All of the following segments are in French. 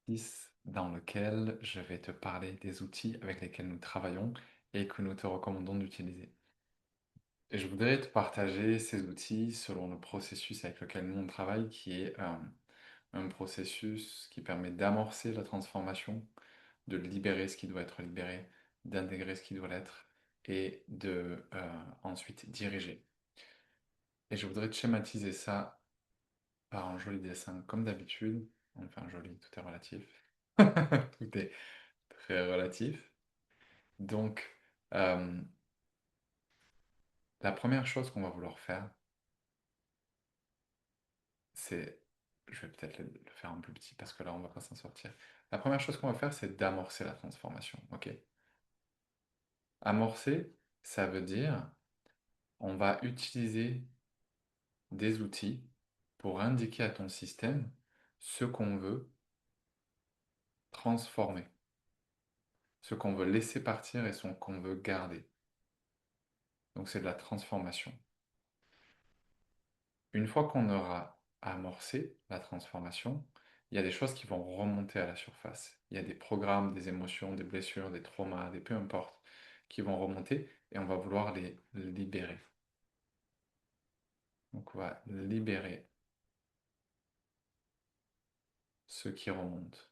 exercice dans lequel je vais te parler des outils avec lesquels nous travaillons et que nous te recommandons d'utiliser. Et je voudrais te partager ces outils selon le processus avec lequel nous on travaille, qui est un processus qui permet d'amorcer la transformation, de libérer ce qui doit être libéré, d'intégrer ce qui doit l'être et de ensuite diriger. Et je voudrais te schématiser ça par un joli dessin, comme d'habitude. Enfin, joli, tout est relatif. Tout est très relatif. Donc, euh, la première chose qu'on va vouloir faire, c'est, je vais peut-être le faire un peu petit parce que là, on va pas s'en sortir. La première chose qu'on va faire, c'est d'amorcer la transformation. Ok? Amorcer, ça veut dire, on va utiliser des outils pour indiquer à ton système ce qu'on veut transformer, ce qu'on veut laisser partir et ce qu'on veut garder. Donc, c'est de la transformation. Une fois qu'on aura amorcé la transformation, il y a des choses qui vont remonter à la surface. Il y a des programmes, des émotions, des blessures, des traumas, des peu importe, qui vont remonter et on va vouloir les libérer. Donc on va libérer ce qui remonte.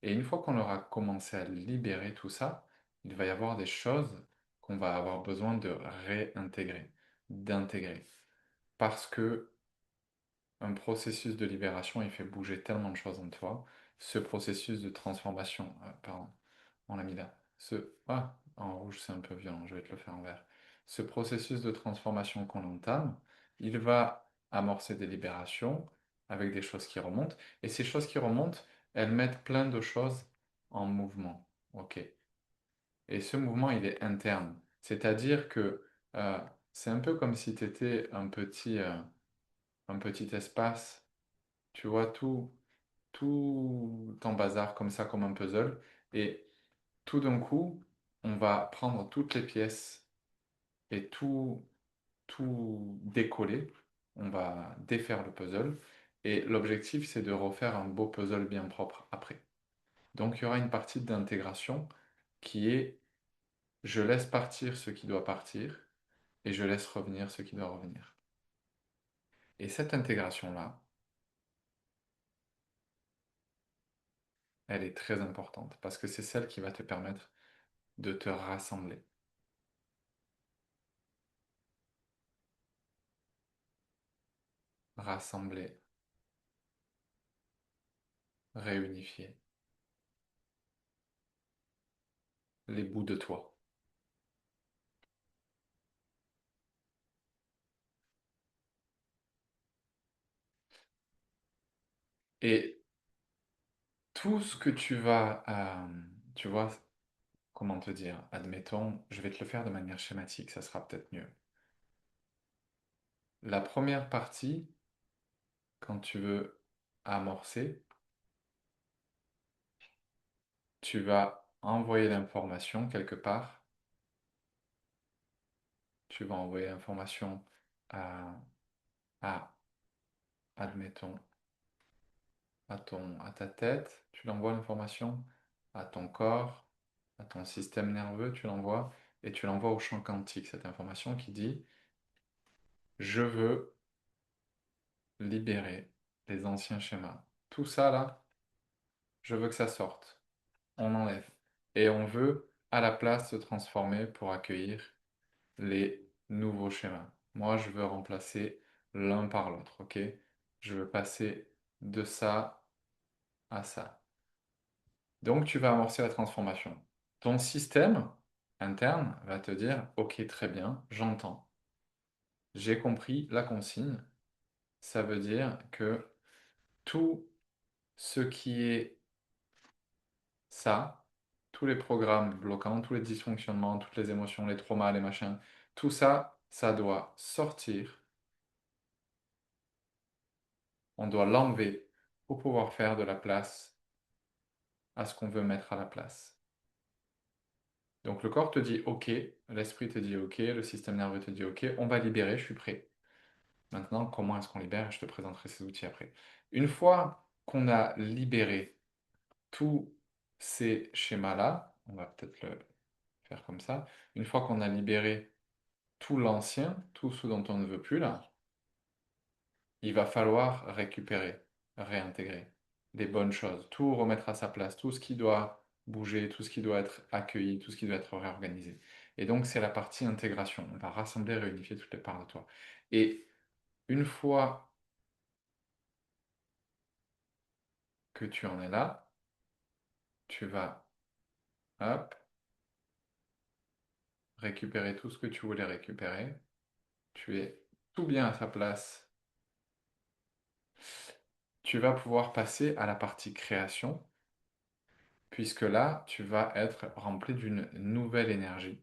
Et une fois qu'on aura commencé à libérer tout ça, il va y avoir des choses qu'on va avoir besoin de réintégrer, d'intégrer. Parce que un processus de libération, il fait bouger tellement de choses en toi. Ce processus de transformation, pardon, on l'a mis là. En rouge, c'est un peu violent, je vais te le faire en vert. Ce processus de transformation qu'on entame, il va amorcer des libérations avec des choses qui remontent. Et ces choses qui remontent, elles mettent plein de choses en mouvement. Ok. Et ce mouvement, il est interne. C'est-à-dire que euh, c'est un peu comme si tu étais un petit espace, tu vois, tout en bazar comme ça, comme un puzzle. Et tout d'un coup, on va prendre toutes les pièces et tout décoller. On va défaire le puzzle. Et l'objectif, c'est de refaire un beau puzzle bien propre après. Donc, il y aura une partie d'intégration qui est je laisse partir ce qui doit partir et je laisse revenir ce qui doit revenir. Et cette intégration-là, elle est très importante parce que c'est celle qui va te permettre de te rassembler. Rassembler, réunifier les bouts de toi. Et tout ce que tu vas, tu vois, comment te dire, admettons, je vais te le faire de manière schématique, ça sera peut-être mieux. La première partie, quand tu veux amorcer, tu vas envoyer l'information quelque part, tu vas envoyer l'information à, à, admettons, à ta tête, tu l'envoies l'information, à ton corps, à ton système nerveux, tu l'envoies, et tu l'envoies au champ quantique, cette information qui dit, je veux libérer les anciens schémas. Tout ça là, je veux que ça sorte. On enlève. Et on veut à la place se transformer pour accueillir les nouveaux schémas. Moi, je veux remplacer l'un par l'autre, ok? Je veux passer de ça à ça. Donc, tu vas amorcer la transformation. Ton système interne va te dire, ok, très bien, j'entends. J'ai compris la consigne. Ça veut dire que tout ce qui est ça, tous les programmes bloquants, tous les dysfonctionnements, toutes les émotions, les traumas, les machins, tout ça, ça doit sortir. On doit l'enlever pour pouvoir faire de la place à ce qu'on veut mettre à la place. Donc le corps te dit OK, l'esprit te dit OK, le système nerveux te dit OK, on va libérer, je suis prêt. Maintenant, comment est-ce qu'on libère? Je te présenterai ces outils après. Une fois qu'on a libéré tous ces schémas-là, on va peut-être le faire comme ça, une fois qu'on a libéré tout l'ancien, tout ce dont on ne veut plus là, il va falloir récupérer, réintégrer les bonnes choses, tout remettre à sa place, tout ce qui doit bouger, tout ce qui doit être accueilli, tout ce qui doit être réorganisé. Et donc, c'est la partie intégration. On va rassembler, réunifier toutes les parts de toi. Et une fois que tu en es là, tu vas, hop, récupérer tout ce que tu voulais récupérer. Tu es tout bien à sa place. Tu vas pouvoir passer à la partie création, puisque là, tu vas être rempli d'une nouvelle énergie.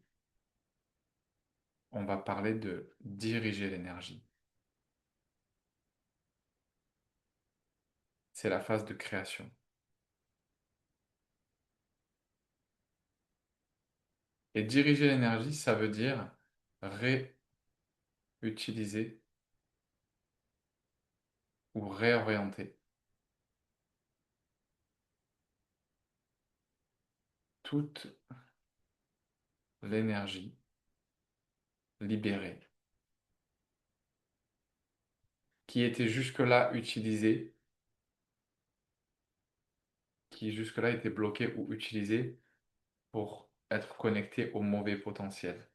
On va parler de diriger l'énergie. C'est la phase de création. Et diriger l'énergie, ça veut dire réutiliser ou réorienter toute l'énergie libérée qui était jusque-là utilisée, qui jusque-là était bloquée ou utilisée pour être connectée au mauvais potentiel,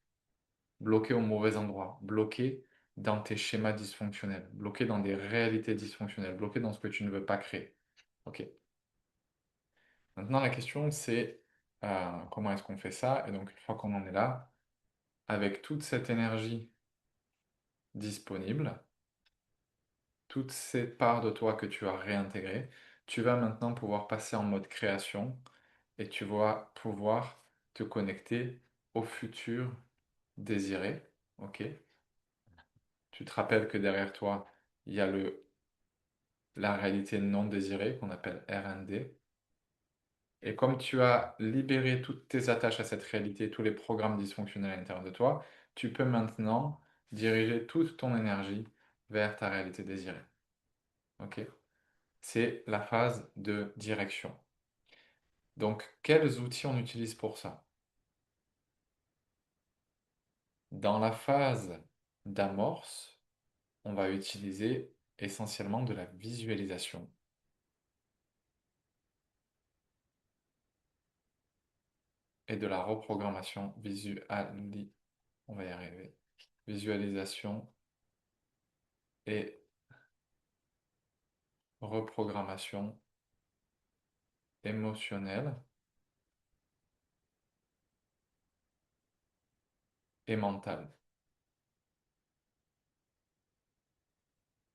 bloquée au mauvais endroit, bloquée dans tes schémas dysfonctionnels, bloquée dans des réalités dysfonctionnelles, bloquée dans ce que tu ne veux pas créer. Ok. Maintenant, la question, c'est comment est-ce qu'on fait ça? Et donc, une fois qu'on en est là, avec toute cette énergie disponible, toutes ces parts de toi que tu as réintégrées, tu vas maintenant pouvoir passer en mode création et tu vas pouvoir te connecter au futur désiré. Ok? Tu te rappelles que derrière toi, il y a la réalité non désirée qu'on appelle RND. Et comme tu as libéré toutes tes attaches à cette réalité, tous les programmes dysfonctionnels à l'intérieur de toi, tu peux maintenant diriger toute ton énergie vers ta réalité désirée. Ok? C'est la phase de direction. Donc, quels outils on utilise pour ça? Dans la phase d'amorce, on va utiliser essentiellement de la visualisation et de la reprogrammation on va y arriver. Visualisation et reprogrammation émotionnelle et mentale,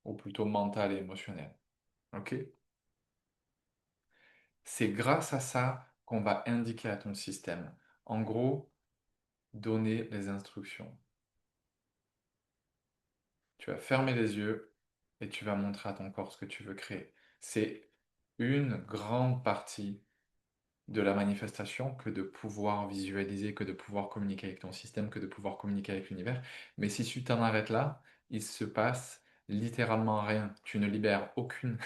ou plutôt mentale et émotionnelle. Ok? C'est grâce à ça qu'on va indiquer à ton système. En gros, donner les instructions. Tu vas fermer les yeux et tu vas montrer à ton corps ce que tu veux créer. C'est une grande partie de la manifestation que de pouvoir visualiser, que de pouvoir communiquer avec ton système, que de pouvoir communiquer avec l'univers. Mais si tu t'en arrêtes là, il se passe littéralement rien. Tu ne libères aucune,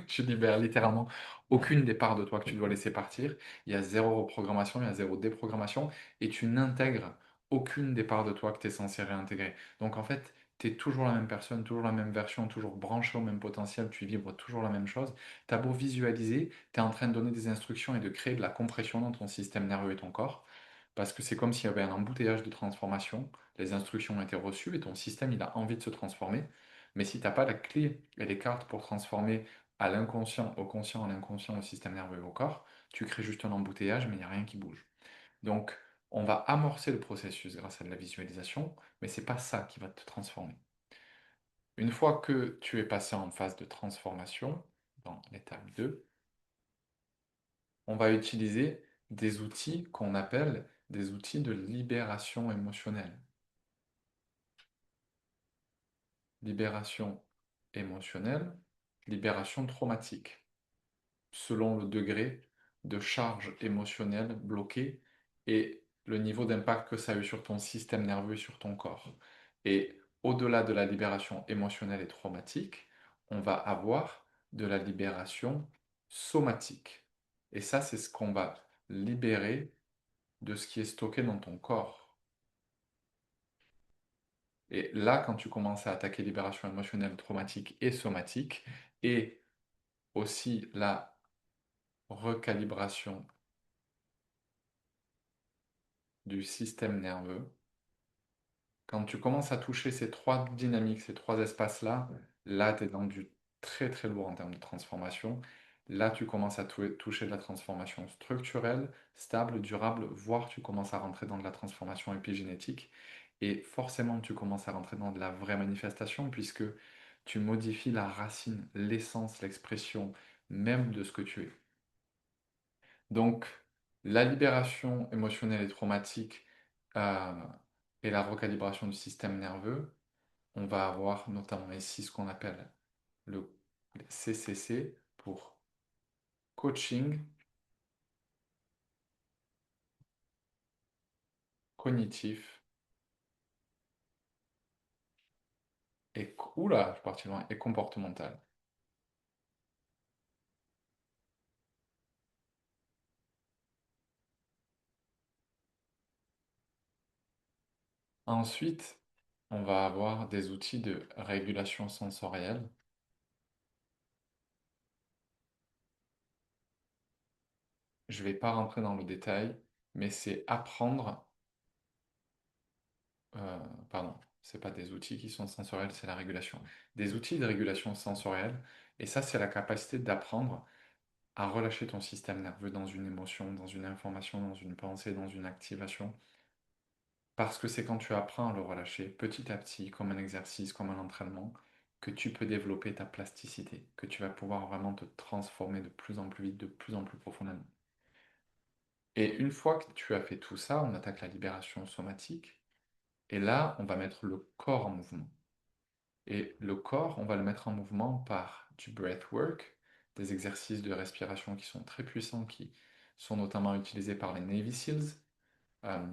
tu libères littéralement aucune des parts de toi que tu dois laisser partir. Il y a zéro reprogrammation, il y a zéro déprogrammation, et tu n'intègres aucune des parts de toi que tu es censé réintégrer. Donc en fait, tu es toujours la même personne, toujours la même version, toujours branché au même potentiel, tu vibres toujours la même chose. Tu as beau visualiser, tu es en train de donner des instructions et de créer de la compression dans ton système nerveux et ton corps, parce que c'est comme s'il y avait un embouteillage de transformation, les instructions ont été reçues et ton système il a envie de se transformer, mais si tu n'as pas la clé et les cartes pour transformer à l'inconscient, au conscient, à l'inconscient, au système nerveux et au corps, tu crées juste un embouteillage, mais il n'y a rien qui bouge. Donc, on va amorcer le processus grâce à de la visualisation, mais c'est pas ça qui va te transformer. Une fois que tu es passé en phase de transformation, dans l'étape 2, on va utiliser des outils qu'on appelle des outils de libération émotionnelle. Libération émotionnelle, libération traumatique, selon le degré de charge émotionnelle bloquée et le niveau d'impact que ça a eu sur ton système nerveux et sur ton corps. Et au-delà de la libération émotionnelle et traumatique, on va avoir de la libération somatique. Et ça, c'est ce qu'on va libérer de ce qui est stocké dans ton corps. Et là, quand tu commences à attaquer libération émotionnelle, traumatique et somatique, et aussi la recalibration du système nerveux, quand tu commences à toucher ces trois dynamiques, ces trois espaces-là, là, tu es dans du très très lourd en termes de transformation. Là, tu commences à toucher de la transformation structurelle, stable, durable, voire tu commences à rentrer dans de la transformation épigénétique. Et forcément, tu commences à rentrer dans de la vraie manifestation puisque tu modifies la racine, l'essence, l'expression même de ce que tu es. Donc, la libération émotionnelle et traumatique euh, et la recalibration du système nerveux, on va avoir notamment ici ce qu'on appelle le CCC pour coaching cognitif et, oula, je suis parti loin, et comportemental. Ensuite, on va avoir des outils de régulation sensorielle. Je ne vais pas rentrer dans le détail, mais c'est apprendre, euh, pardon, c'est pas des outils qui sont sensoriels, c'est la régulation. Des outils de régulation sensorielle, et ça, c'est la capacité d'apprendre à relâcher ton système nerveux dans une émotion, dans une information, dans une pensée, dans une activation. Parce que c'est quand tu apprends à le relâcher petit à petit, comme un exercice, comme un entraînement, que tu peux développer ta plasticité, que tu vas pouvoir vraiment te transformer de plus en plus vite, de plus en plus profondément. Et une fois que tu as fait tout ça, on attaque la libération somatique. Et là, on va mettre le corps en mouvement. Et le corps, on va le mettre en mouvement par du breathwork, des exercices de respiration qui sont très puissants, qui sont notamment utilisés par les Navy SEALs. Euh,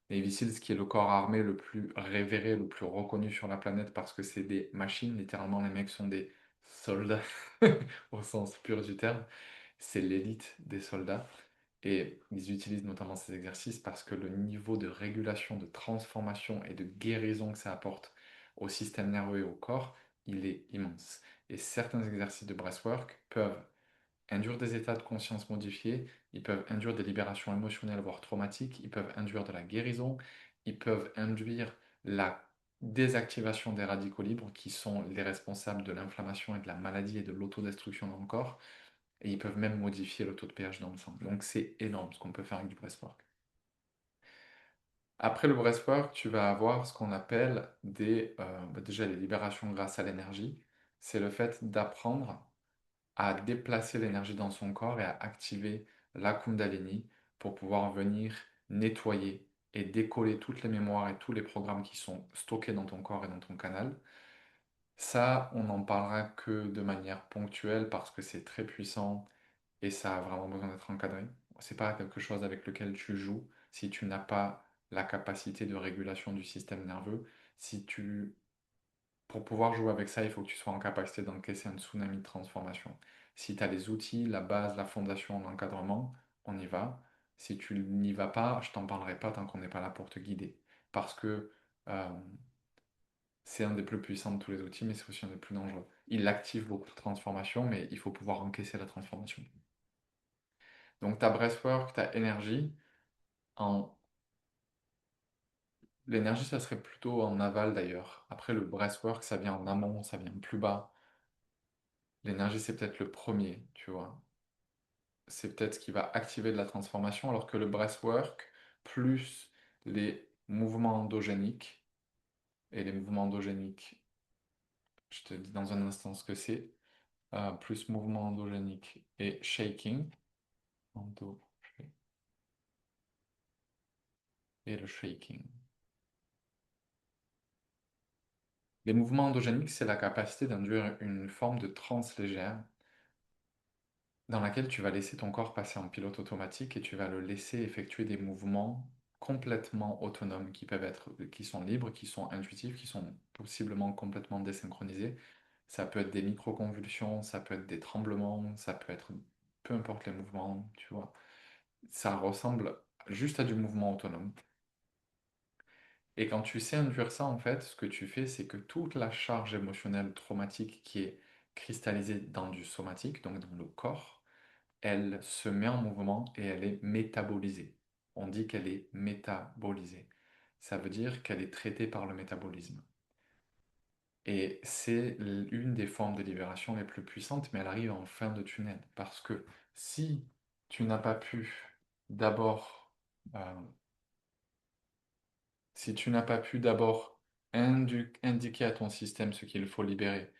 Navy SEALs qui est le corps armé le plus révéré, le plus reconnu sur la planète parce que c'est des machines, littéralement les mecs sont des soldats au sens pur du terme. C'est l'élite des soldats. Et ils utilisent notamment ces exercices parce que le niveau de régulation, de transformation et de guérison que ça apporte au système nerveux et au corps, il est immense. Et certains exercices de breathwork peuvent induire des états de conscience modifiés, ils peuvent induire des libérations émotionnelles, voire traumatiques, ils peuvent induire de la guérison, ils peuvent induire la désactivation des radicaux libres qui sont les responsables de l'inflammation et de la maladie et de l'autodestruction dans le corps, et ils peuvent même modifier le taux de pH dans le sang. Donc c'est énorme ce qu'on peut faire avec du breathwork. Après le breathwork, tu vas avoir ce qu'on appelle déjà les libérations grâce à l'énergie. C'est le fait d'apprendre à déplacer l'énergie dans son corps et à activer la Kundalini pour pouvoir venir nettoyer et décoller toutes les mémoires et tous les programmes qui sont stockés dans ton corps et dans ton canal. Ça, on n'en parlera que de manière ponctuelle parce que c'est très puissant et ça a vraiment besoin d'être encadré. C'est pas quelque chose avec lequel tu joues si tu n'as pas la capacité de régulation du système nerveux. Si tu Pour pouvoir jouer avec ça, il faut que tu sois en capacité d'encaisser un tsunami de transformation. Si tu as les outils, la base, la fondation, l'encadrement, on y va. Si tu n'y vas pas, je t'en parlerai pas tant qu'on n'est pas là pour te guider. Parce que euh, c'est un des plus puissants de tous les outils, mais c'est aussi un des plus dangereux. Il active beaucoup de transformation, mais il faut pouvoir encaisser la transformation. Donc ta breathwork, ta énergie, en... l'énergie, ça serait plutôt en aval d'ailleurs. Après le breathwork, ça vient en amont, ça vient plus bas. L'énergie, c'est peut-être le premier, tu vois. C'est peut-être ce qui va activer de la transformation, alors que le breathwork, plus les mouvements endogéniques, et les mouvements endogéniques, je te dis dans un instant ce que c'est, plus mouvements endogéniques et shaking, endo, et le shaking. Les mouvements endogéniques, c'est la capacité d'induire une forme de transe légère dans laquelle tu vas laisser ton corps passer en pilote automatique et tu vas le laisser effectuer des mouvements complètement autonomes qui peuvent être, qui sont libres, qui sont intuitifs, qui sont possiblement complètement désynchronisés, Ça peut être des microconvulsions, ça peut être des tremblements, ça peut être peu importe les mouvements, tu vois. Ça ressemble juste à du mouvement autonome. Et quand tu sais induire ça, en fait, ce que tu fais, c'est que toute la charge émotionnelle traumatique qui est cristallisée dans du somatique, donc dans le corps, elle se met en mouvement et elle est métabolisée. On dit qu'elle est métabolisée. Ça veut dire qu'elle est traitée par le métabolisme. Et c'est une des formes de libération les plus puissantes, mais elle arrive en fin de tunnel. Parce que si tu n'as pas pu d'abord, euh, si tu n'as pas pu d'abord indiquer à ton système ce qu'il faut libérer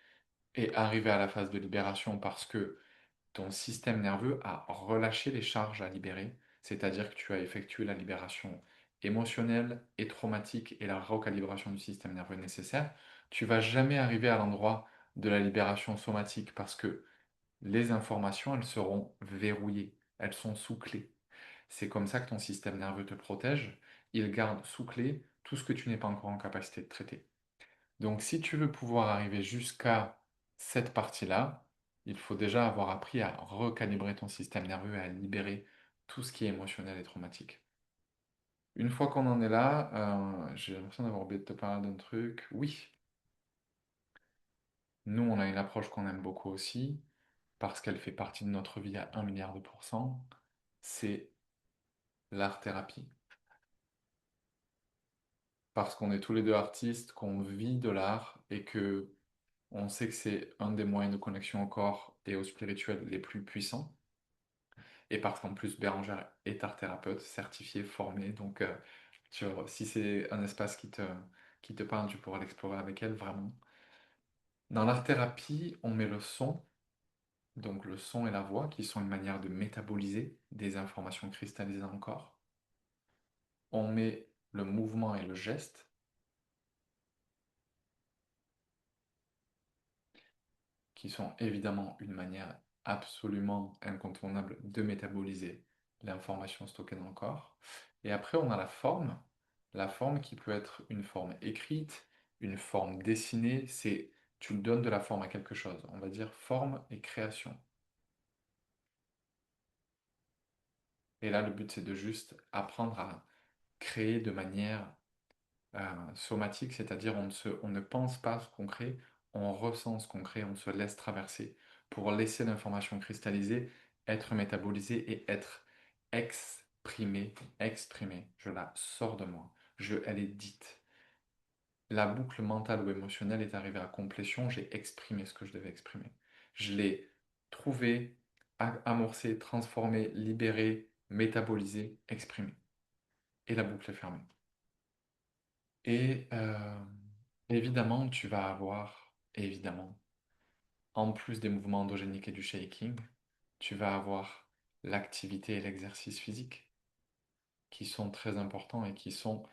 et arriver à la phase de libération parce que ton système nerveux a relâché les charges à libérer, c'est-à-dire que tu as effectué la libération émotionnelle et traumatique et la recalibration du système nerveux nécessaire, tu vas jamais arriver à l'endroit de la libération somatique parce que les informations, elles seront verrouillées, elles sont sous clé. C'est comme ça que ton système nerveux te protège, il garde sous clé tout ce que tu n'es pas encore en capacité de traiter. Donc, si tu veux pouvoir arriver jusqu'à cette partie-là, il faut déjà avoir appris à recalibrer ton système nerveux et à libérer tout ce qui est émotionnel et traumatique. Une fois qu'on en est là, j'ai l'impression d'avoir oublié de te parler d'un truc. Oui, nous, on a une approche qu'on aime beaucoup aussi, parce qu'elle fait partie de notre vie à 1 milliard de pourcents, c'est l'art-thérapie. Parce qu'on est tous les deux artistes, qu'on vit de l'art et que on sait que c'est un des moyens de connexion au corps et au spirituel les plus puissants. Et parce qu'en plus, Bérangère est art thérapeute, certifié, formé. Donc, si c'est un espace qui te parle, tu pourras l'explorer avec elle, vraiment. Dans l'art thérapie, on met le son, donc le son et la voix, qui sont une manière de métaboliser des informations cristallisées dans le corps. On met le mouvement et le geste, qui sont évidemment une manière absolument incontournable de métaboliser l'information stockée dans le corps. Et après, on a la forme qui peut être une forme écrite, une forme dessinée, c'est tu donnes de la forme à quelque chose. On va dire forme et création. Et là, le but, c'est de juste apprendre à créer de manière somatique, c'est-à-dire on ne pense pas ce qu'on crée, on ressent ce qu'on crée, on se laisse traverser pour laisser l'information cristalliser, être métabolisée et être exprimée, exprimée. Je la sors de moi, elle est dite. La boucle mentale ou émotionnelle est arrivée à complétion, j'ai exprimé ce que je devais exprimer. Je l'ai trouvé, amorcé, transformé, libéré, métabolisé, exprimé. Et la boucle est fermée. Et évidemment, tu vas avoir, évidemment, en plus des mouvements endogéniques et du shaking, tu vas avoir l'activité et l'exercice physique qui sont très importants et qui sont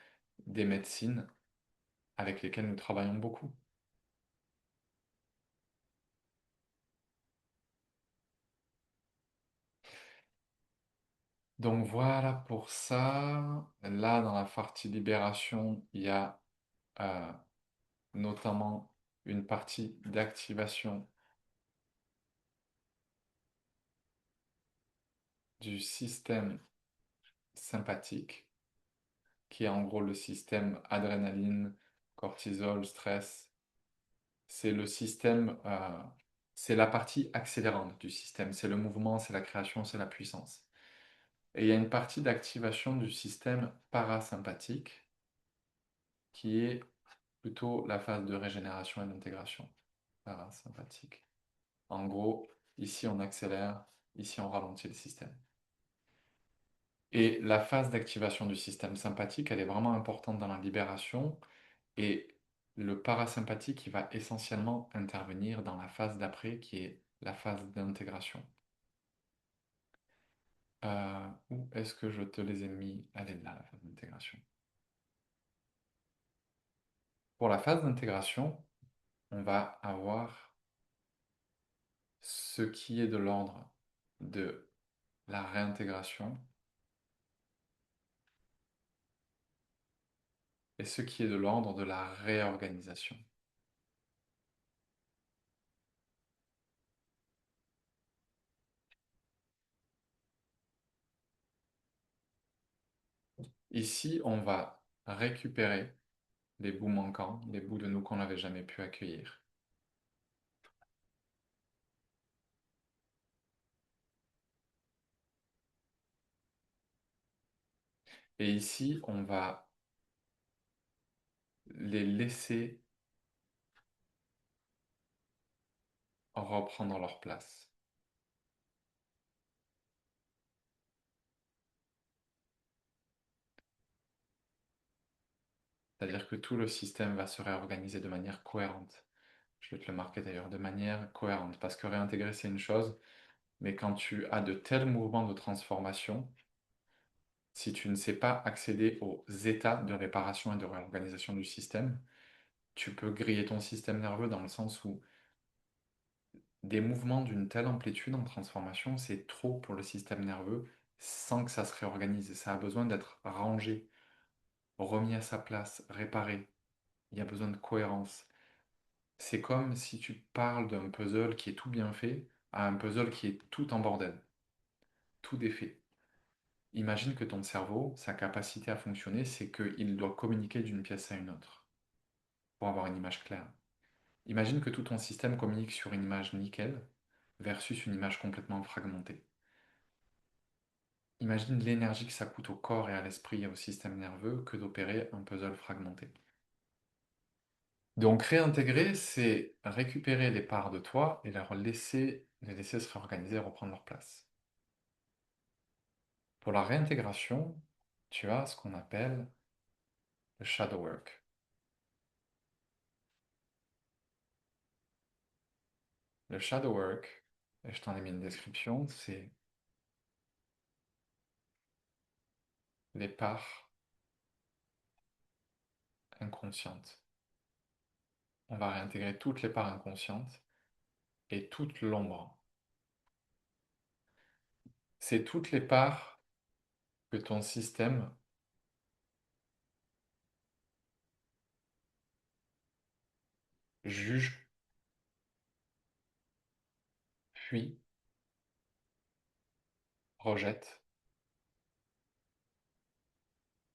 des médecines avec lesquelles nous travaillons beaucoup. Donc voilà pour ça. Là, dans la partie libération, il y a euh, notamment une partie d'activation du système sympathique qui est en gros le système adrénaline, cortisol, stress. C'est le système, c'est la partie accélérante du système. C'est le mouvement, c'est la création, c'est la puissance. Et il y a une partie d'activation du système parasympathique qui est plutôt la phase de régénération et d'intégration. Parasympathique. En gros, ici on accélère, ici on ralentit le système. Et la phase d'activation du système sympathique, elle est vraiment importante dans la libération. Et le parasympathique, il va essentiellement intervenir dans la phase d'après, qui est la phase d'intégration. Où est-ce que je te les ai mis? Elle est là, la phase d'intégration. Pour la phase d'intégration, on va avoir ce qui est de l'ordre de la réintégration et ce qui est de l'ordre de la réorganisation. Ici, on va récupérer les bouts manquants, les bouts de nous qu'on n'avait jamais pu accueillir. Et ici, on va les laisser reprendre leur place. C'est-à-dire que tout le système va se réorganiser de manière cohérente. Je vais te le marquer d'ailleurs, de manière cohérente, parce que réintégrer, c'est une chose, mais quand tu as de tels mouvements de transformation, si tu ne sais pas accéder aux états de réparation et de réorganisation du système, tu peux griller ton système nerveux dans le sens où des mouvements d'une telle amplitude en transformation, c'est trop pour le système nerveux sans que ça se réorganise. Et ça a besoin d'être rangé, remis à sa place, réparé. Il y a besoin de cohérence. C'est comme si tu parles d'un puzzle qui est tout bien fait à un puzzle qui est tout en bordel, tout défait. Imagine que ton cerveau, sa capacité à fonctionner, c'est qu'il doit communiquer d'une pièce à une autre pour avoir une image claire. Imagine que tout ton système communique sur une image nickel versus une image complètement fragmentée. Imagine l'énergie que ça coûte au corps et à l'esprit et au système nerveux que d'opérer un puzzle fragmenté. Donc réintégrer, c'est récupérer les parts de toi et les laisser se réorganiser et reprendre leur place. Pour la réintégration, tu as ce qu'on appelle le shadow work. Le shadow work, et je t'en ai mis une description, c'est les parts inconscientes. On va réintégrer toutes les parts inconscientes et toute l'ombre. C'est toutes les parts que ton système juge, fuit, rejette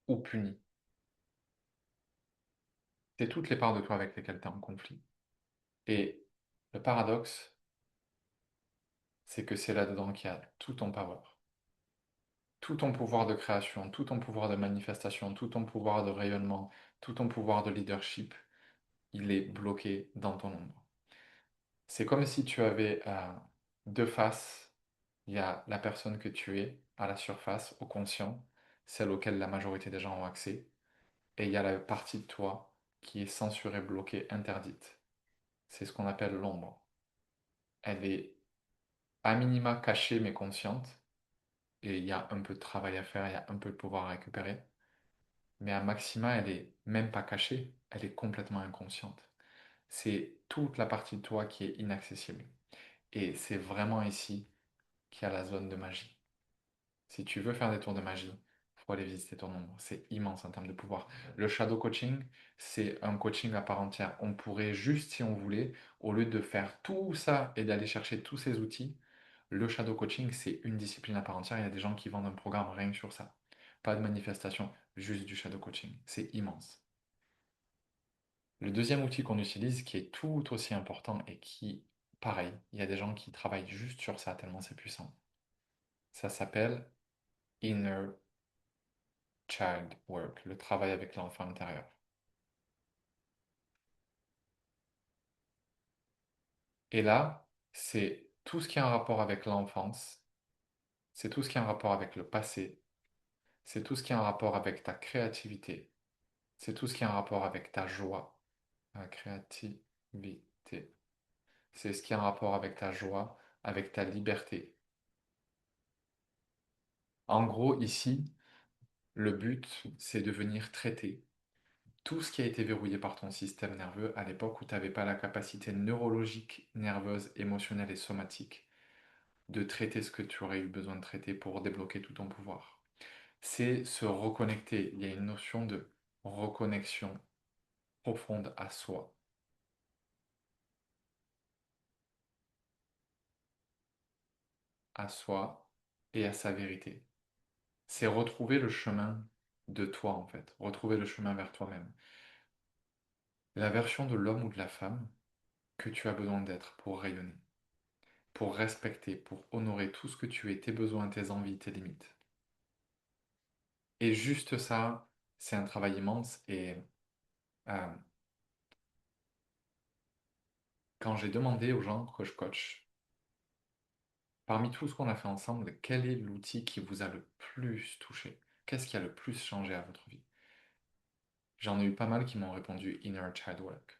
ou punit. C'est toutes les parts de toi avec lesquelles tu es en conflit. Et le paradoxe, c'est que c'est là-dedans qu'il y a tout ton power, tout ton pouvoir de création, tout ton pouvoir de manifestation, tout ton pouvoir de rayonnement, tout ton pouvoir de leadership, il est bloqué dans ton ombre. C'est comme si tu avais deux faces. Il y a la personne que tu es à la surface, au conscient, celle auquel la majorité des gens ont accès, et il y a la partie de toi qui est censurée, bloquée, interdite. C'est ce qu'on appelle l'ombre. Elle est à minima cachée mais consciente, et il y a un peu de travail à faire, il y a un peu de pouvoir à récupérer, mais à maxima, elle est même pas cachée, elle est complètement inconsciente. C'est toute la partie de toi qui est inaccessible. Et c'est vraiment ici qu'il y a la zone de magie. Si tu veux faire des tours de magie, il faut aller visiter ton ombre. C'est immense en termes de pouvoir. Le shadow coaching, c'est un coaching à part entière. On pourrait juste, si on voulait, au lieu de faire tout ça et d'aller chercher tous ces outils, le shadow coaching, c'est une discipline à part entière. Il y a des gens qui vendent un programme rien que sur ça. Pas de manifestation, juste du shadow coaching. C'est immense. Le deuxième outil qu'on utilise, qui est tout aussi important et qui, pareil, il y a des gens qui travaillent juste sur ça tellement c'est puissant. Ça s'appelle Inner Child Work, le travail avec l'enfant intérieur. Et là, c'est tout ce qui a un rapport avec l'enfance, c'est tout ce qui a un rapport avec le passé, c'est tout ce qui a un rapport avec ta créativité, c'est tout ce qui a un rapport avec ta joie, la créativité. C'est ce qui a un rapport avec ta joie, avec ta liberté. En gros, ici, le but, c'est de venir traiter tout ce qui a été verrouillé par ton système nerveux à l'époque où tu n'avais pas la capacité neurologique, nerveuse, émotionnelle et somatique de traiter ce que tu aurais eu besoin de traiter pour débloquer tout ton pouvoir. C'est se reconnecter. Il y a une notion de reconnexion profonde à soi et à sa vérité. C'est retrouver le chemin de toi, en fait. Retrouver le chemin vers toi-même. La version de l'homme ou de la femme que tu as besoin d'être pour rayonner, pour respecter, pour honorer tout ce que tu es, tes besoins, tes envies, tes limites. Et juste ça, c'est un travail immense. Et euh, quand j'ai demandé aux gens que je coach, parmi tout ce qu'on a fait ensemble, quel est l'outil qui vous a le plus touché? Qu'est-ce qui a le plus changé à votre vie? J'en ai eu pas mal qui m'ont répondu Inner Child Work,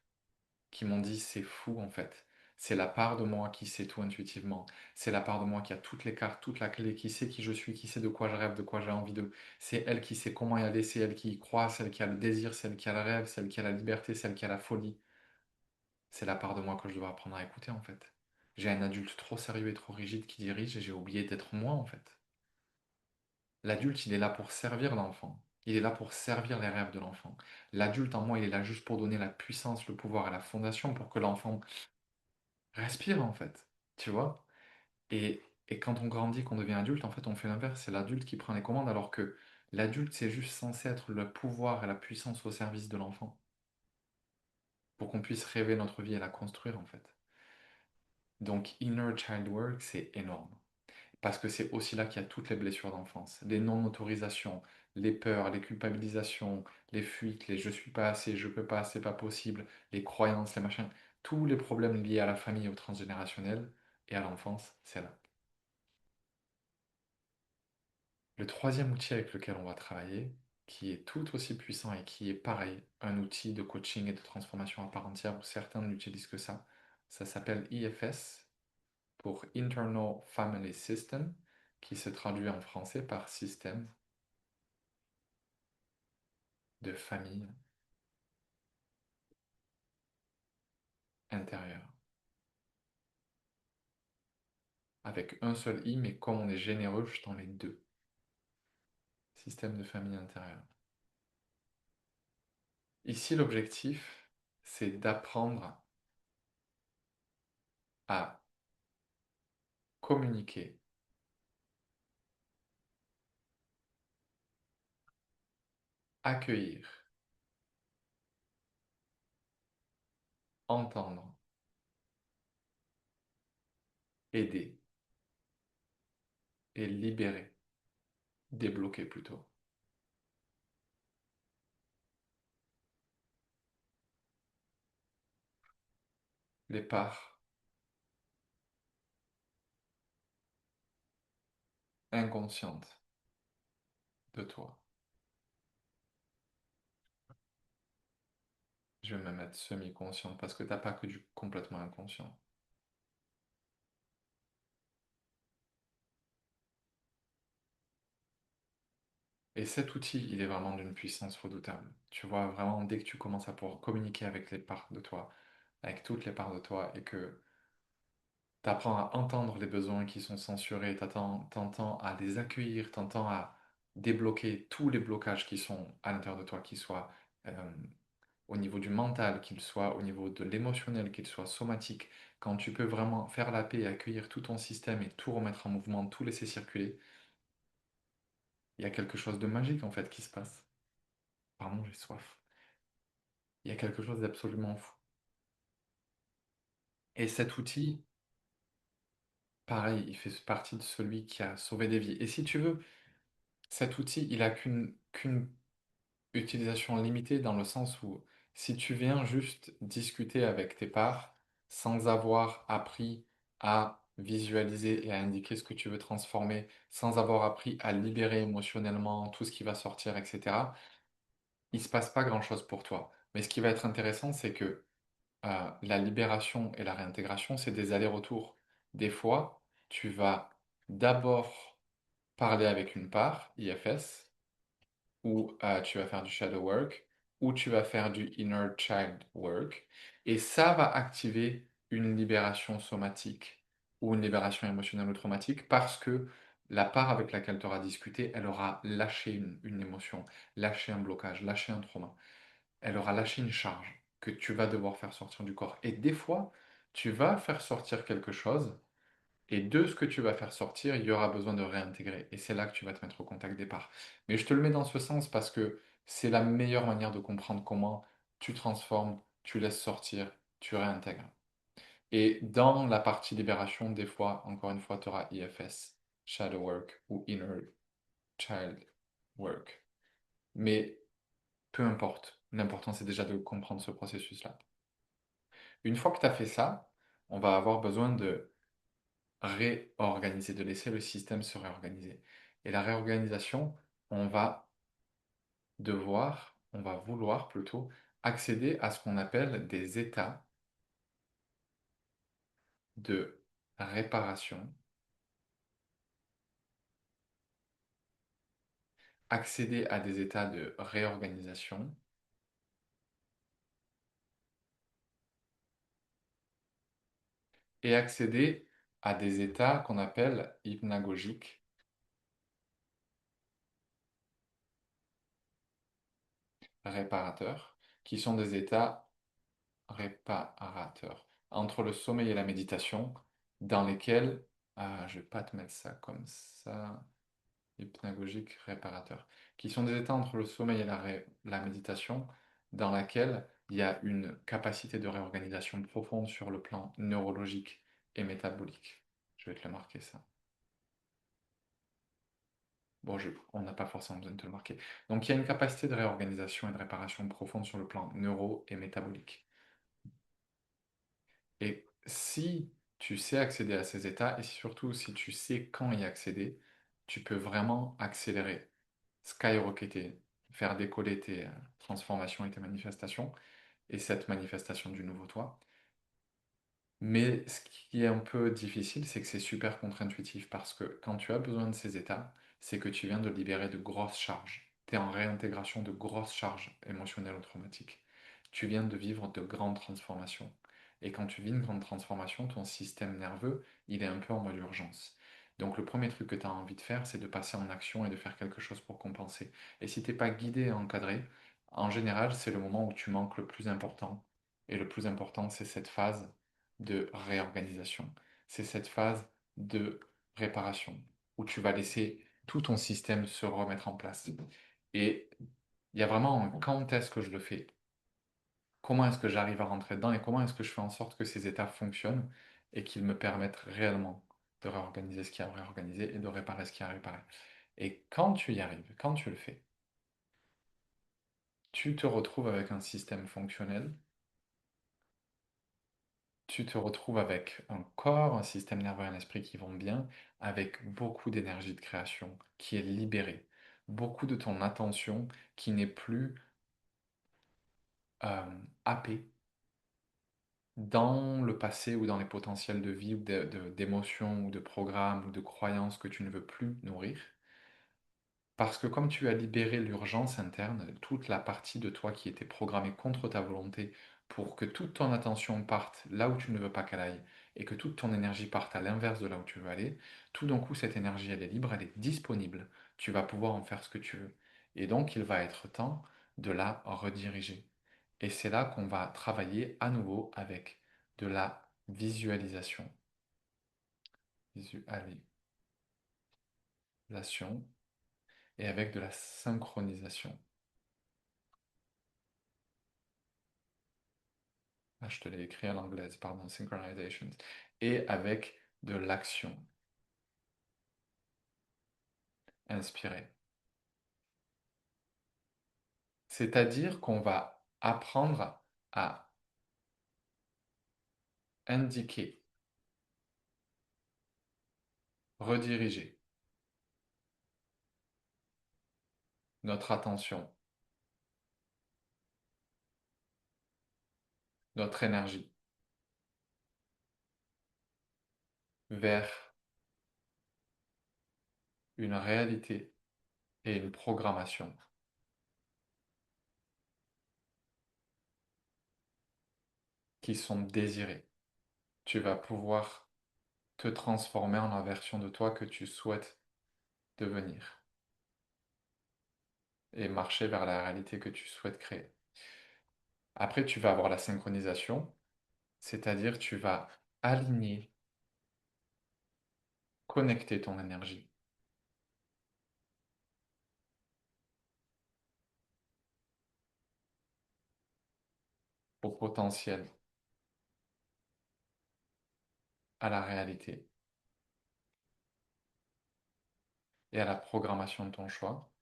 qui m'ont dit c'est fou en fait. C'est la part de moi qui sait tout intuitivement. C'est la part de moi qui a toutes les cartes, toute la clé, qui sait qui je suis, qui sait de quoi je rêve, de quoi j'ai envie de. C'est elle qui sait comment y aller, c'est elle qui y croit, celle qui a le désir, celle qui a le rêve, celle qui a la liberté, celle qui a la folie. C'est la part de moi que je dois apprendre à écouter en fait. J'ai un adulte trop sérieux et trop rigide qui dirige et j'ai oublié d'être moi en fait. L'adulte, il est là pour servir l'enfant. Il est là pour servir les rêves de l'enfant. L'adulte en moi, il est là juste pour donner la puissance, le pouvoir et la fondation pour que l'enfant respire en fait. Tu vois? Et quand on grandit, qu'on devient adulte, en fait, on fait l'inverse. C'est l'adulte qui prend les commandes alors que l'adulte, c'est juste censé être le pouvoir et la puissance au service de l'enfant pour qu'on puisse rêver notre vie et la construire en fait. Donc, inner child work, c'est énorme. Parce que c'est aussi là qu'il y a toutes les blessures d'enfance, les non-autorisations, les peurs, les culpabilisations, les fuites, les je suis pas assez, je peux pas, c'est pas possible, les croyances, les machins, tous les problèmes liés à la famille, au transgénérationnel et à l'enfance, c'est là. Le troisième outil avec lequel on va travailler, qui est tout aussi puissant et qui est pareil, un outil de coaching et de transformation à part entière où certains n'utilisent que ça s'appelle IFS pour Internal Family System, qui se traduit en français par système de famille intérieure. Avec un seul i, mais comme on est généreux, je t'en mets deux. Système de famille intérieure. Ici, l'objectif, c'est d'apprendre à communiquer, accueillir, entendre, aider et libérer, débloquer plutôt, les parts inconscientes de toi. Je vais me mettre semi-consciente parce que t'as pas que du complètement inconscient. Et cet outil, il est vraiment d'une puissance redoutable. Tu vois, vraiment, dès que tu commences à pouvoir communiquer avec les parts de toi, avec toutes les parts de toi, et que tu apprends à entendre les besoins qui sont censurés, t'entends à les accueillir, t'entends à débloquer tous les blocages qui sont à l'intérieur de toi, qu'ils soient au niveau du mental, qu'ils soient au niveau de l'émotionnel, qu'ils soient somatiques, quand tu peux vraiment faire la paix, accueillir tout ton système et tout remettre en mouvement, tout laisser circuler, il y a quelque chose de magique en fait qui se passe. Pardon, j'ai soif. Il y a quelque chose d'absolument fou. Et cet outil, pareil, il fait partie de celui qui a sauvé des vies. Et si tu veux, cet outil, il a qu'une utilisation limitée dans le sens où si tu viens juste discuter avec tes parts sans avoir appris à visualiser et à indiquer ce que tu veux transformer, sans avoir appris à libérer émotionnellement tout ce qui va sortir, etc., il ne se passe pas grand-chose pour toi. Mais ce qui va être intéressant, c'est que la libération et la réintégration, c'est des allers-retours. Des fois, tu vas d'abord parler avec une part, IFS, ou tu vas faire du shadow work, ou tu vas faire du inner child work, et ça va activer une libération somatique ou une libération émotionnelle ou traumatique parce que la part avec laquelle tu auras discuté, elle aura lâché une émotion, lâché un blocage, lâché un trauma. Elle aura lâché une charge que tu vas devoir faire sortir du corps. Et des fois, tu vas faire sortir quelque chose Et de ce que tu vas faire sortir, il y aura besoin de réintégrer. Et c'est là que tu vas te mettre au contact départ. Mais je te le mets dans ce sens parce que c'est la meilleure manière de comprendre comment tu transformes, tu laisses sortir, tu réintègres. Et dans la partie libération, des fois, encore une fois, tu auras IFS, Shadow Work ou Inner Child Work. Mais peu importe, l'important c'est déjà de comprendre ce processus-là. Une fois que tu as fait ça, on va avoir besoin de réorganiser, de laisser le système se réorganiser. Et la réorganisation, on va on va vouloir plutôt accéder à ce qu'on appelle des états de réparation, accéder à des états de réorganisation et accéder à des états qu'on appelle hypnagogiques, réparateurs, qui sont des états réparateurs entre le sommeil et la méditation, dans lesquels, je vais pas te mettre ça comme ça, hypnagogique réparateur, qui sont des états entre le sommeil et la méditation, dans laquelle il y a une capacité de réorganisation profonde sur le plan neurologique et métabolique. Je vais te le marquer ça. Bon, on n'a pas forcément besoin de te le marquer. Donc, il y a une capacité de réorganisation et de réparation profonde sur le plan neuro et métabolique. Et si tu sais accéder à ces états, et surtout si tu sais quand y accéder, tu peux vraiment accélérer, skyrocketer, faire décoller tes transformations et tes manifestations, et cette manifestation du nouveau toi. Mais ce qui est un peu difficile, c'est que c'est super contre-intuitif parce que quand tu as besoin de ces états, c'est que tu viens de libérer de grosses charges. Tu es en réintégration de grosses charges émotionnelles ou traumatiques. Tu viens de vivre de grandes transformations. Et quand tu vis une grande transformation, ton système nerveux, il est un peu en mode urgence. Donc le premier truc que tu as envie de faire, c'est de passer en action et de faire quelque chose pour compenser. Et si tu n'es pas guidé et encadré, en général, c'est le moment où tu manques le plus important. Et le plus important, c'est cette phase de réorganisation. C'est cette phase de réparation où tu vas laisser tout ton système se remettre en place. Et il y a vraiment un quand est-ce que je le fais? Comment est-ce que j'arrive à rentrer dedans et comment est-ce que je fais en sorte que ces états fonctionnent et qu'ils me permettent réellement de réorganiser ce qui a à réorganiser et de réparer ce qui a à réparer. Et quand tu y arrives, quand tu le fais, tu te retrouves avec un système fonctionnel, tu te retrouves avec un corps, un système nerveux et un esprit qui vont bien, avec beaucoup d'énergie de création qui est libérée, beaucoup de ton attention qui n'est plus euh, happée dans le passé ou dans les potentiels de vie ou d'émotions ou de programmes ou de croyances que tu ne veux plus nourrir. Parce que comme tu as libéré l'urgence interne, toute la partie de toi qui était programmée contre ta volonté pour que toute ton attention parte là où tu ne veux pas qu'elle aille et que toute ton énergie parte à l'inverse de là où tu veux aller, tout d'un coup cette énergie elle est libre, elle est disponible, tu vas pouvoir en faire ce que tu veux. Et donc il va être temps de la rediriger. Et c'est là qu'on va travailler à nouveau avec de la visualisation. Visualisation et avec de la synchronisation. Ah, je te l'ai écrit à l'anglaise, pardon, synchronization. Et avec de l'action. Inspirer. C'est-à-dire qu'on va apprendre à indiquer, rediriger notre attention, notre énergie vers une réalité et une programmation qui sont désirées. Tu vas pouvoir te transformer en la version de toi que tu souhaites devenir et marcher vers la réalité que tu souhaites créer. Après, tu vas avoir la synchronisation, c'est-à-dire tu vas aligner connecter ton énergie au potentiel, à la réalité et à la programmation de ton choix.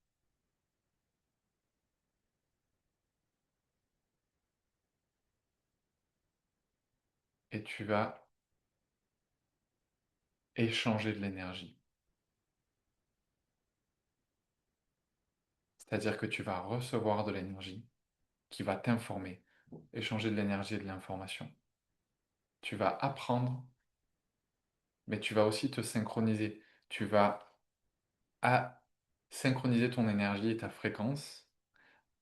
Et tu vas échanger de l'énergie. C'est-à-dire que tu vas recevoir de l'énergie qui va t'informer, échanger de l'énergie et de l'information. Tu vas apprendre, mais tu vas aussi te synchroniser. Tu vas synchroniser ton énergie et ta fréquence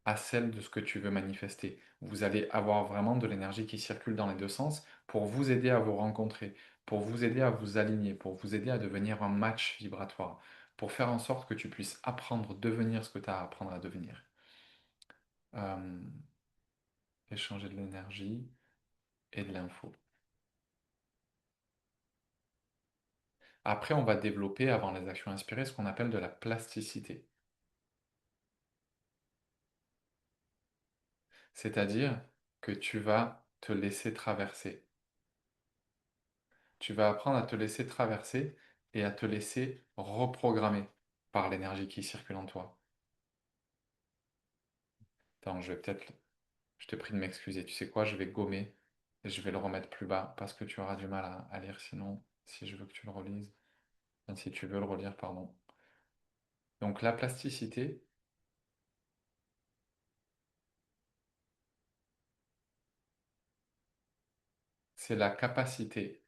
à celle de ce que tu veux manifester. Vous allez avoir vraiment de l'énergie qui circule dans les deux sens pour vous aider à vous rencontrer, pour vous aider à vous aligner, pour vous aider à devenir un match vibratoire, pour faire en sorte que tu puisses apprendre, devenir ce que tu as à apprendre à devenir. Euh, Échanger de l'énergie et de l'info. Après, on va développer, avant les actions inspirées, ce qu'on appelle de la plasticité. C'est-à-dire que tu vas te laisser traverser. Tu vas apprendre à te laisser traverser et à te laisser reprogrammer par l'énergie qui circule en toi. Attends, je te prie de m'excuser. Tu sais quoi? Je vais gommer et je vais le remettre plus bas parce que tu auras du mal à lire sinon, si je veux que tu le relises. Enfin, si tu veux le relire, pardon. Donc la plasticité, c'est la capacité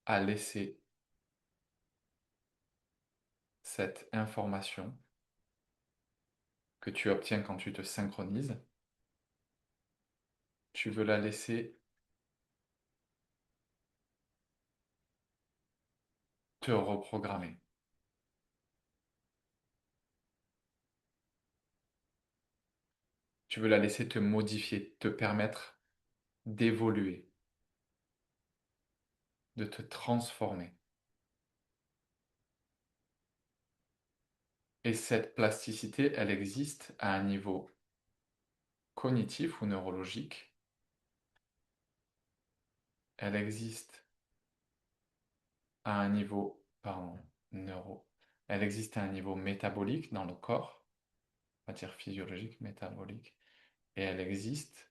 à laisser cette information que tu obtiens quand tu te synchronises, tu veux la laisser te reprogrammer. Tu veux la laisser te modifier, te permettre d'évoluer, de te transformer. Et cette plasticité, elle existe à un niveau cognitif ou neurologique, elle existe à un niveau, pardon, neuro, elle existe à un niveau métabolique dans le corps, on va dire physiologique, métabolique, et elle existe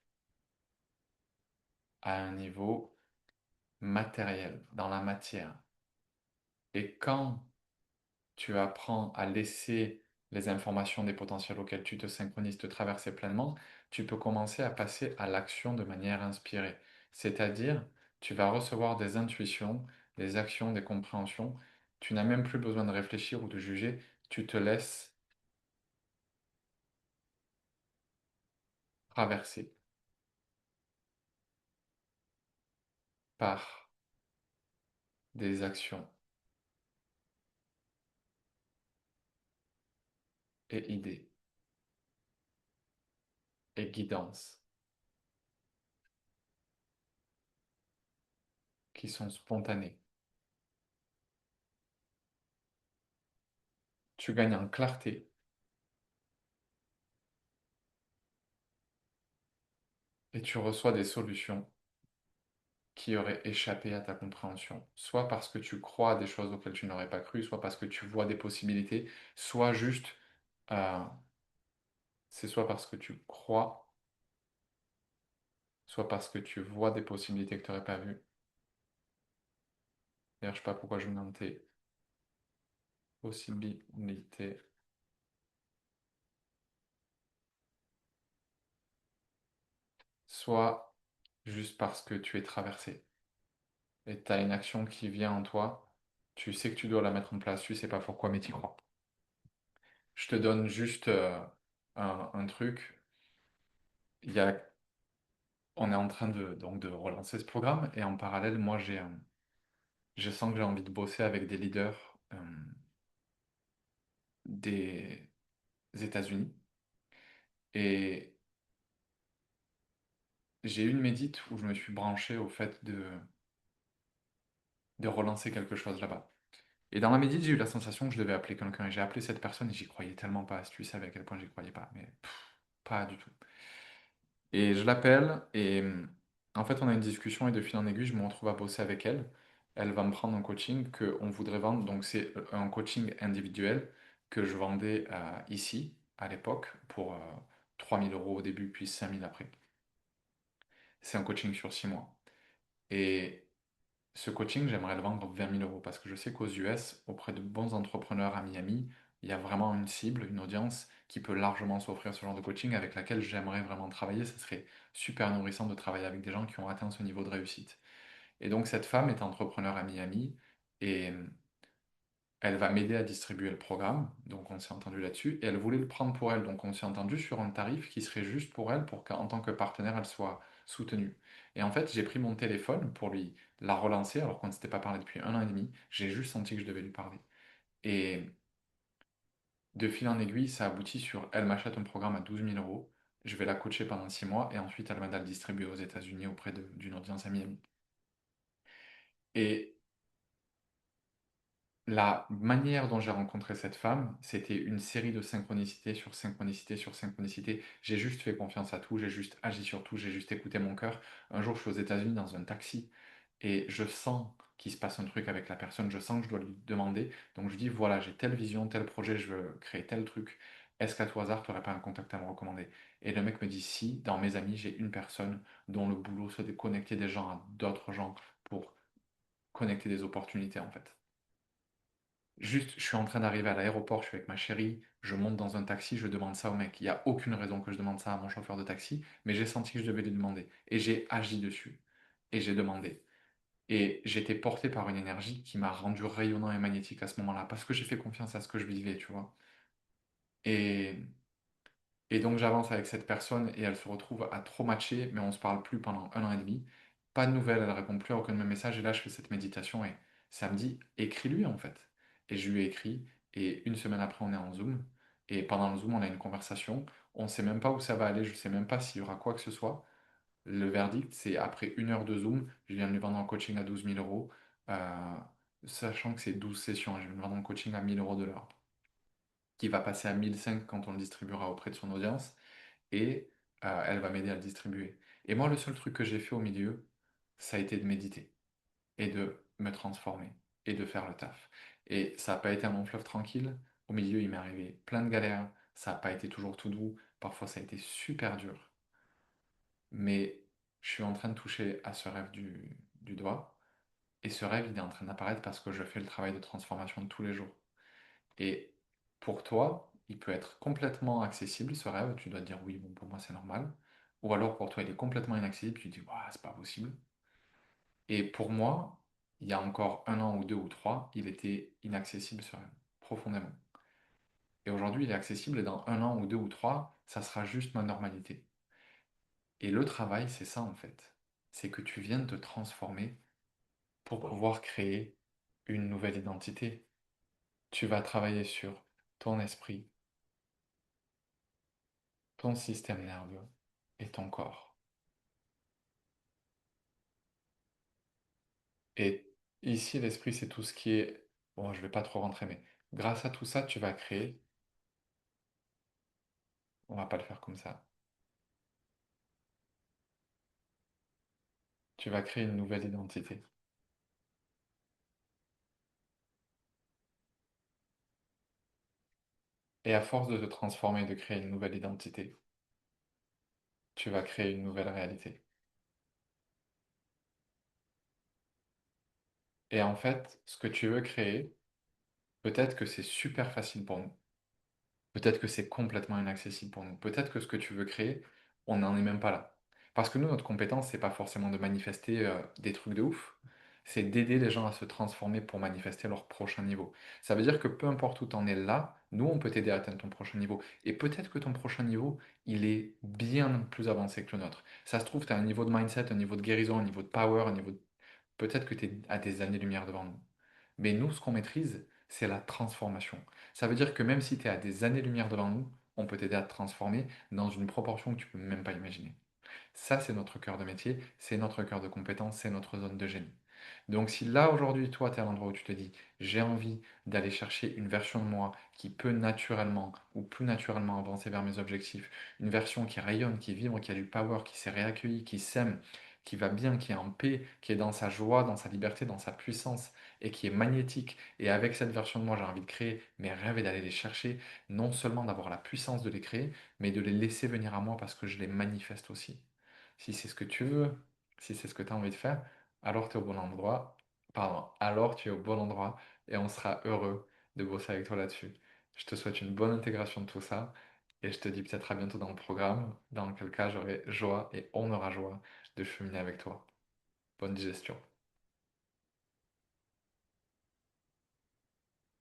à un niveau matériel, dans la matière. Et quand tu apprends à laisser les informations des potentiels auxquels tu te synchronises te traverser pleinement, tu peux commencer à passer à l'action de manière inspirée. C'est-à-dire, tu vas recevoir des intuitions, des actions, des compréhensions. Tu n'as même plus besoin de réfléchir ou de juger. Tu te laisses traverser par des actions et idées et guidances qui sont spontanées. Tu gagnes en clarté et tu reçois des solutions qui auraient échappé à ta compréhension, soit parce que tu crois à des choses auxquelles tu n'aurais pas cru, soit parce que tu vois des possibilités, soit juste, euh, c'est soit parce que tu crois, soit parce que tu vois des possibilités que tu n'aurais pas vues. D'ailleurs, je ne sais pas pourquoi je me demande tes possibilités, soit juste parce que tu es traversé et tu as une action qui vient en toi, tu sais que tu dois la mettre en place, tu sais pas pourquoi, mais tu y crois. Je te donne juste un truc. Il y a On est en train donc de relancer ce programme et en parallèle, moi, je sens que j'ai envie de bosser avec des leaders des États-Unis. Et j'ai eu une médite où je me suis branché au fait de relancer quelque chose là-bas. Et dans la médite, j'ai eu la sensation que je devais appeler quelqu'un. Et j'ai appelé cette personne et j'y croyais tellement pas. Si tu savais à quel point j'y croyais pas. Mais pas du tout. Et je l'appelle et en fait, on a une discussion et de fil en aiguille, je me retrouve à bosser avec elle. Elle va me prendre un coaching qu'on voudrait vendre. Donc, c'est un coaching individuel que je vendais ici, à l'époque, pour 3 000 euros au début, puis 5 000 après. C'est un coaching sur 6 mois. Et ce coaching, j'aimerais le vendre 20 000 euros parce que je sais qu'aux US, auprès de bons entrepreneurs à Miami, il y a vraiment une cible, une audience qui peut largement s'offrir ce genre de coaching avec laquelle j'aimerais vraiment travailler. Ce serait super nourrissant de travailler avec des gens qui ont atteint ce niveau de réussite. Et donc cette femme est entrepreneur à Miami et elle va m'aider à distribuer le programme, donc on s'est entendu là-dessus, et elle voulait le prendre pour elle, donc on s'est entendu sur un tarif qui serait juste pour elle, pour qu'en tant que partenaire, elle soit soutenue. Et en fait, j'ai pris mon téléphone pour lui la relancer, alors qu'on ne s'était pas parlé depuis 1 an et demi, j'ai juste senti que je devais lui parler. Et de fil en aiguille, ça aboutit sur, elle m'achète un programme à 12 000 euros, je vais la coacher pendant 6 mois, et ensuite elle m'aide à le distribuer aux États-Unis auprès d'une audience à Miami. Et la manière dont j'ai rencontré cette femme, c'était une série de synchronicités sur synchronicité sur synchronicité. J'ai juste fait confiance à tout, j'ai juste agi sur tout, j'ai juste écouté mon cœur. Un jour, je suis aux États-Unis dans un taxi et je sens qu'il se passe un truc avec la personne, je sens que je dois lui demander. Donc je dis, voilà, j'ai telle vision, tel projet, je veux créer tel truc. Est-ce qu'à tout hasard, tu n'aurais pas un contact à me recommander? Et le mec me dit, si, dans mes amis, j'ai une personne dont le boulot, c'est de connecter des gens à d'autres gens pour connecter des opportunités en fait. Juste, je suis en train d'arriver à l'aéroport, je suis avec ma chérie, je monte dans un taxi, je demande ça au mec. Il n'y a aucune raison que je demande ça à mon chauffeur de taxi, mais j'ai senti que je devais lui demander. Et j'ai agi dessus. Et j'ai demandé. Et j'étais porté par une énergie qui m'a rendu rayonnant et magnétique à ce moment-là, parce que j'ai fait confiance à ce que je vivais, tu vois. Et et donc j'avance avec cette personne et elle se retrouve à trop matcher, mais on se parle plus pendant 1 an et demi. Pas de nouvelles, elle répond plus à aucun de mes messages. Et là, je fais cette méditation et ça me dit, écris-lui en fait. Et je lui ai écrit et une semaine après, on est en Zoom. Et pendant le Zoom, on a une conversation. On ne sait même pas où ça va aller, je ne sais même pas s'il y aura quoi que ce soit. Le verdict, c'est après 1 heure de Zoom, je viens de lui vendre un coaching à 12 000 euros, euh, sachant que c'est 12 sessions. Je viens de lui vendre un coaching à 1 000 euros de l'heure, qui va passer à 1 500 quand on le distribuera auprès de son audience et elle va m'aider à le distribuer. Et moi, le seul truc que j'ai fait au milieu, ça a été de méditer et de me transformer et de faire le taf. Et ça n'a pas été un long fleuve tranquille. Au milieu, il m'est arrivé plein de galères. Ça n'a pas été toujours tout doux. Parfois, ça a été super dur. Mais je suis en train de toucher à ce rêve du doigt. Et ce rêve, il est en train d'apparaître parce que je fais le travail de transformation de tous les jours. Et pour toi, il peut être complètement accessible ce rêve, tu dois te dire oui, bon, pour moi c'est normal. Ou alors pour toi, il est complètement inaccessible, tu te dis, ouah, c'est pas possible. Et pour moi, il y a encore 1 an ou 2 ou 3, il était inaccessible ce rêve, profondément. Et aujourd'hui, il est accessible et dans 1 an ou 2 ou 3, ça sera juste ma normalité. Et le travail, c'est ça en fait. C'est que tu viens de te transformer pour pouvoir créer une nouvelle identité. Tu vas travailler sur ton esprit, ton système nerveux et ton corps. Et ici, l'esprit, c'est tout ce qui est... Bon, je vais pas trop rentrer, mais grâce à tout ça, tu vas créer... On va pas le faire comme ça. Tu vas créer une nouvelle identité. Et à force de te transformer et de créer une nouvelle identité, tu vas créer une nouvelle réalité. Et en fait, ce que tu veux créer, peut-être que c'est super facile pour nous. Peut-être que c'est complètement inaccessible pour nous. Peut-être que ce que tu veux créer, on n'en est même pas là. Parce que nous, notre compétence, c'est pas forcément de manifester des trucs de ouf, c'est d'aider les gens à se transformer pour manifester leur prochain niveau. Ça veut dire que peu importe où tu en es là, nous, on peut t'aider à atteindre ton prochain niveau. Et peut-être que ton prochain niveau, il est bien plus avancé que le nôtre. Ça se trouve, tu as un niveau de mindset, un niveau de guérison, un niveau de power, un niveau de... Peut-être que tu es à des années-lumière devant nous. Mais nous, ce qu'on maîtrise, c'est la transformation. Ça veut dire que même si tu es à des années-lumière devant nous, on peut t'aider à te transformer dans une proportion que tu peux même pas imaginer. Ça, c'est notre cœur de métier, c'est notre cœur de compétence, c'est notre zone de génie. Donc si là aujourd'hui, toi, tu es à l'endroit où tu te dis, j'ai envie d'aller chercher une version de moi qui peut naturellement ou plus naturellement avancer vers mes objectifs, une version qui rayonne, qui vibre, qui a du power, qui s'est réaccueillie, qui s'aime, qui va bien, qui est en paix, qui est dans sa joie, dans sa liberté, dans sa puissance et qui est magnétique. Et avec cette version de moi, j'ai envie de créer mes rêves et d'aller les chercher, non seulement d'avoir la puissance de les créer, mais de les laisser venir à moi parce que je les manifeste aussi. Si c'est ce que tu veux, si c'est ce que tu as envie de faire, alors tu es au bon endroit. Pardon, alors tu es au bon endroit et on sera heureux de bosser avec toi là-dessus. Je te souhaite une bonne intégration de tout ça et je te dis peut-être à bientôt dans le programme, dans lequel cas j'aurai joie et on aura joie de cheminer avec toi. Bonne digestion.